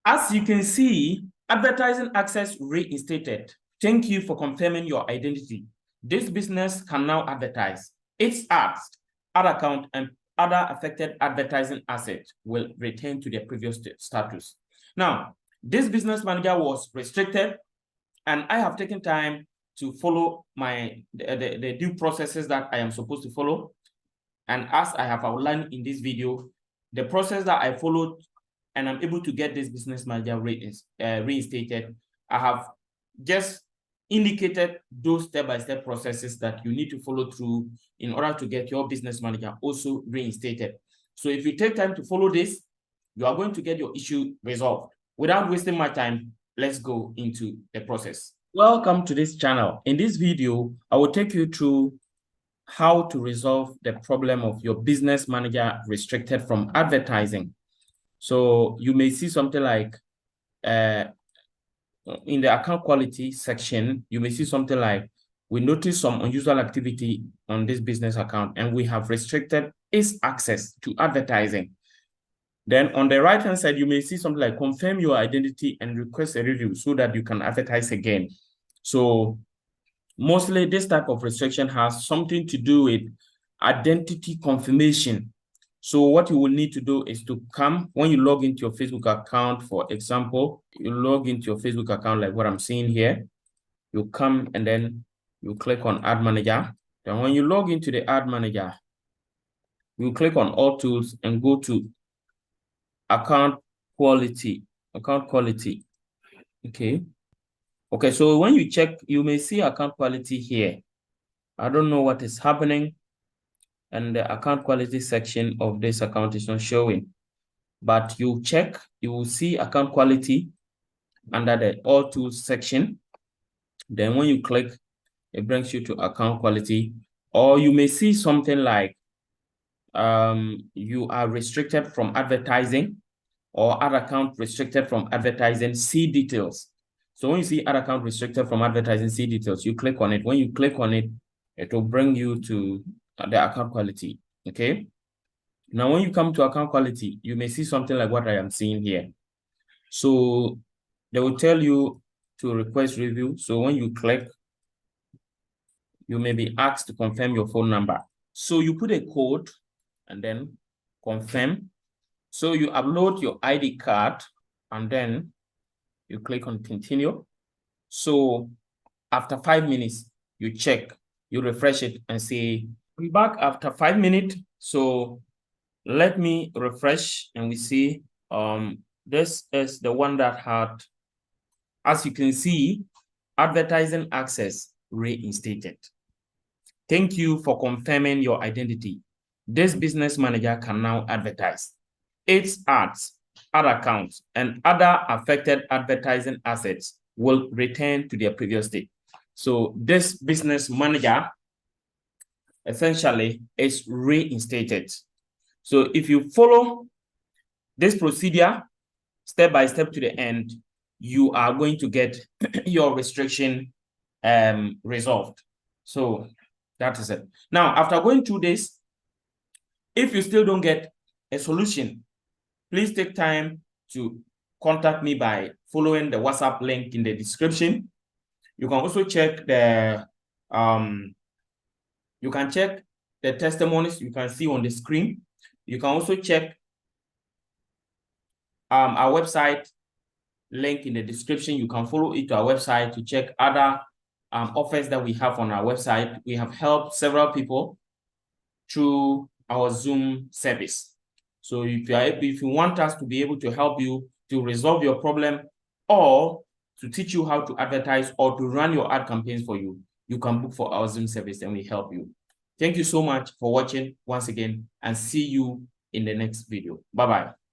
As you can see, advertising access reinstated. Thank you for confirming your identity. This business can now advertise. Its ads, ad account, and other affected advertising assets will return to their previous status. Now, this business manager was restricted, and I have taken time to follow the due processes that I am supposed to follow. And as I have outlined in this video, the process that I followed and I'm able to get this business manager reinstated, I have just indicated those step-by-step processes that you need to follow through in order to get your business manager also reinstated. So if you take time to follow this, you are going to get your issue resolved. Without wasting my time, let's go into the process. Welcome to this channel. In this video, I will take you through how to resolve the problem of your business manager restricted from advertising. So you may see something like in the account quality section, you may see something like, we notice some unusual activity on this business account and we have restricted its access to advertising. Then on the right-hand side, you may see something like confirm your identity and request a review so that you can advertise again. So mostly this type of restriction has something to do with identity confirmation. So what you will need to do is to come, when you log into your Facebook account, for example, you log into your Facebook account like what I'm seeing here, you come and then you click on Ad Manager. Then when you log into the Ad Manager, you click on All Tools and go to Account Quality. Okay, so when you check, you may see account quality here. I don't know what is happening, and the account quality section of this account is not showing. But you check, you will see account quality under the All Tools section. Then when you click, it brings you to account quality. Or you may see something like you are restricted from advertising, or ad account restricted from advertising, see details. So when you see ad account restricted from advertising, see details, you click on it. When you click on it, it will bring you to the account quality. Okay. Now, when you come to account quality, you may see something like what I am seeing here. So they will tell you to request review. So when you click, you may be asked to confirm your phone number. So you put a code and then confirm. So you upload your ID card and then you click on continue. So after 5 minutes, you check, you refresh it and say, we're back after 5 minutes. So let me refresh and we see this is the one that had, as you can see, advertising access reinstated. Thank you for confirming your identity. This business manager can now advertise. Its ads, ad accounts, and other affected advertising assets will return to their previous state. So this business manager essentially is reinstated. So if you follow this procedure step by step to the end, you are going to get your restriction resolved. So that is it. Now, after going through this, if you still don't get a solution, please take time to contact me by following the WhatsApp link in the description. You can also check the testimonies you can see on the screen. You can also check our website link in the description. You can follow it to our website to check other offers that we have on our website. We have helped several people through our Zoom service. So if you want us to be able to help you to resolve your problem, or to teach you how to advertise, or to run your ad campaigns for you, you can book for our Zoom service and we help you. Thank you so much for watching once again, and see you in the next video. Bye-bye.